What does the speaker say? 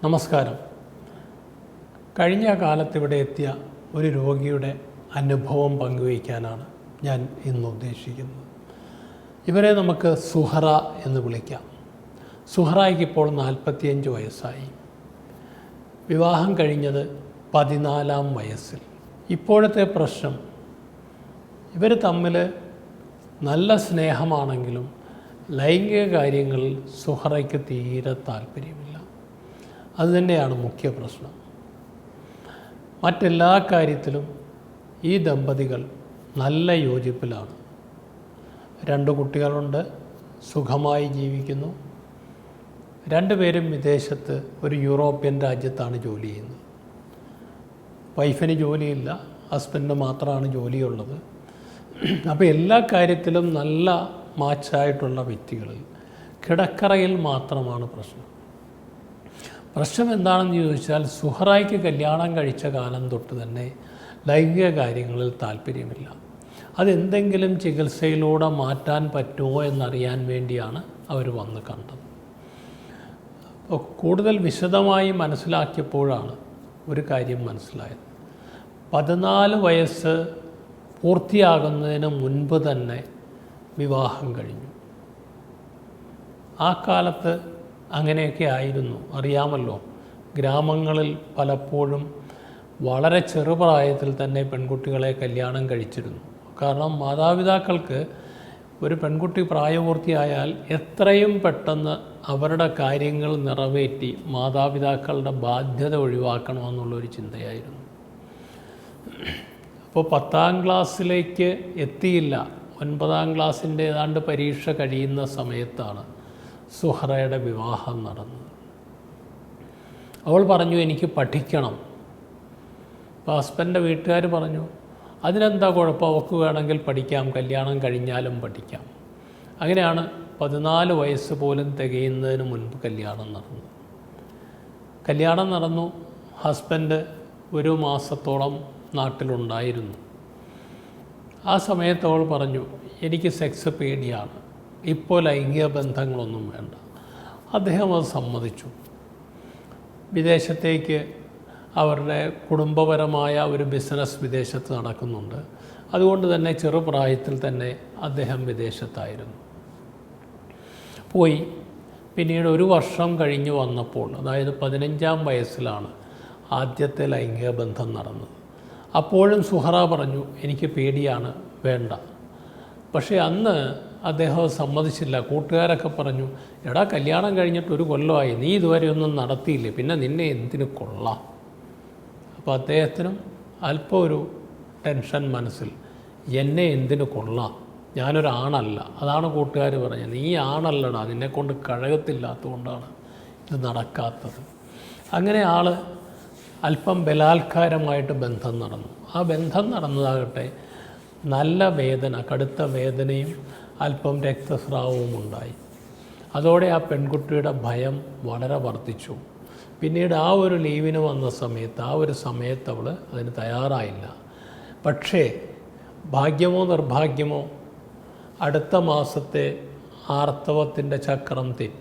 നമസ്കാരം. കഴിഞ്ഞ കാലത്ത് ഇവിടെ എത്തിയ ഒരു രോഗിയുടെ അനുഭവം പങ്കുവയ്ക്കാനാണ് ഞാൻ ഇന്ന് ഉദ്ദേശിക്കുന്നത്. ഇവരെ നമുക്ക് സുഹറ എന്ന് വിളിക്കാം. സുഹറയ്ക്ക് ഇപ്പോൾ 45 വയസ്സായി. വിവാഹം കഴിഞ്ഞത് 14-ാം വയസ്സിൽ. ഇപ്പോഴത്തെ പ്രശ്നം, ഇവർ തമ്മിൽ നല്ല സ്നേഹമാണെങ്കിലും ലൈംഗിക കാര്യങ്ങളിൽ സുഹറയ്ക്ക് തീരെ താല്പര്യമില്ല. അതുതന്നെയാണ് മുഖ്യ പ്രശ്നം. മറ്റെല്ലാ കാര്യത്തിലും ഈ ദമ്പതികൾ നല്ല യോജിപ്പിലാണ്. 2 കുട്ടികളുണ്ട്, സുഖമായി ജീവിക്കുന്നു. 2 പേരും വിദേശത്ത് ഒരു യൂറോപ്യൻ രാജ്യത്താണ് ജോലി ചെയ്യുന്നത്. വൈഫിന് ജോലിയില്ല, ഹസ്ബൻഡിന് മാത്രമാണ് ജോലിയുള്ളത്. അപ്പോൾ എല്ലാ കാര്യത്തിലും നല്ല മാച്ചായിട്ടുള്ള വ്യക്തികളിൽ കിടക്കറയിൽ മാത്രമാണ് പ്രശ്നം. പ്രശ്നം എന്താണെന്ന് ചോദിച്ചാൽ, സുഹറയ്ക്ക് കല്യാണം കഴിച്ച കാലം തൊട്ട് തന്നെ ലൈംഗിക കാര്യങ്ങളിൽ താല്പര്യമില്ല. അതെന്തെങ്കിലും ചികിത്സയിലൂടെ മാറ്റാൻ പറ്റുമോ എന്നറിയാൻ വേണ്ടിയാണ് അവർ വന്ന് കണ്ടത്. അപ്പോൾ കൂടുതൽ വിശദമായി മനസ്സിലാക്കിയപ്പോഴാണ് ഒരു കാര്യം മനസ്സിലായത്. 14 വയസ്സ് പൂർത്തിയാകുന്നതിന് മുൻപ് തന്നെ വിവാഹം കഴിഞ്ഞു. ആ കാലത്ത് അങ്ങനെയൊക്കെ ആയിരുന്നു. അറിയാമല്ലോ, ഗ്രാമങ്ങളിൽ പലപ്പോഴും വളരെ ചെറുപ്രായത്തിൽ തന്നെ പെൺകുട്ടികളെ കല്യാണം കഴിച്ചിരുന്നു. കാരണം മാതാപിതാക്കൾക്ക് ഒരു പെൺകുട്ടി പ്രായപൂർത്തിയായാൽ എത്രയും പെട്ടെന്ന് അവരുടെ കാര്യങ്ങൾ നിറവേറ്റി മാതാപിതാക്കളുടെ ബാധ്യത ഒഴിവാക്കണമെന്നുള്ളൊരു ചിന്തയായിരുന്നു. അപ്പോൾ 10ാം ക്ലാസ്സിലേക്ക് എത്തിയില്ല, 9ാം ക്ലാസ്സിൻ്റെ ഏതാണ്ട് പരീക്ഷ കഴിയുന്ന സമയത്താണ് സുഹറയുടെ വിവാഹം നടന്നത്. അവൾ പറഞ്ഞു, എനിക്ക് പഠിക്കണം. അപ്പോൾ ഹസ്ബൻഡിൻ്റെ വീട്ടുകാർ പറഞ്ഞു, അതിനെന്താ കുഴപ്പം, അവൾക്ക് വേണമെങ്കിൽ പഠിക്കാം, കല്യാണം കഴിഞ്ഞാലും പഠിക്കാം. അങ്ങനെയാണ് 14 വയസ്സ് പോലും തികയുന്നതിന് മുൻപ് കല്യാണം നടന്നു. ഹസ്ബൻഡ് 1 മാസത്തോളം നാട്ടിലുണ്ടായിരുന്നു. ആ സമയത്ത് അവൾ പറഞ്ഞു, എനിക്ക് സെക്സ് പേടിയാണ്, ഇപ്പോൾ ലൈംഗിക ബന്ധങ്ങളൊന്നും വേണ്ട. അദ്ദേഹം അത് സമ്മതിച്ചു. വിദേശത്തേക്ക് അവരുടെ കുടുംബപരമായ ഒരു ബിസിനസ് വിദേശത്ത് നടക്കുന്നുണ്ട്. അതുകൊണ്ട് തന്നെ ചെറുപ്രായത്തിൽ തന്നെ അദ്ദേഹം വിദേശത്തായിരുന്നു. പോയി. പിന്നീട് 1 വർഷം കഴിഞ്ഞ് വന്നപ്പോൾ, അതായത് 15ാം വയസ്സിലാണ് ആദ്യത്തെ ലൈംഗിക ബന്ധം നടന്നത്. അപ്പോഴും സുഹറ പറഞ്ഞു, എനിക്ക് പേടിയാണ്, വേണ്ട. പക്ഷേ അന്ന് അദ്ദേഹം സമ്മതിച്ചില്ല. കൂട്ടുകാരൊക്കെ പറഞ്ഞു, എടാ, കല്യാണം കഴിഞ്ഞിട്ട് 1 കൊല്ലമായി, നീ ഇതുവരെ ഒന്നും നടത്തിയില്ലേ, പിന്നെ നിന്നെ എന്തിനു കൊള്ളാം. അപ്പോൾ അദ്ദേഹത്തിനും അല്പം ഒരു ടെൻഷൻ മനസ്സിൽ, എന്നെ എന്തിനു കൊള്ളാം, ഞാനൊരാണല്ല. അതാണ് കൂട്ടുകാർ പറഞ്ഞത്, നീ ആണല്ലടാ, നിന്നെക്കൊണ്ട് കഴകത്തില്ലാത്തതുകൊണ്ടാണ് ഇത് നടക്കാത്തത്. അങ്ങനെ ആൾ അല്പം ബലാത്കാരമായിട്ട് ബന്ധം നടന്നു. ആ ബന്ധം നടന്നതാകട്ടെ നല്ല വേദന, കടുത്ത വേദനയും അല്പം രക്തസ്രാവവും ഉണ്ടായി. അതോടെ ആ പെൺകുട്ടിയുടെ ഭയം വളരെ വർദ്ധിച്ചു. പിന്നീട് ആ ഒരു ലീവിന് വന്ന സമയത്ത്, ആ ഒരു സമയത്ത് അവൾ അതിന് തയ്യാറായില്ല. പക്ഷേ ഭാഗ്യമോ നിർഭാഗ്യമോ അടുത്ത മാസത്തെ ആർത്തവത്തിൻ്റെ ചക്രം തെറ്റി.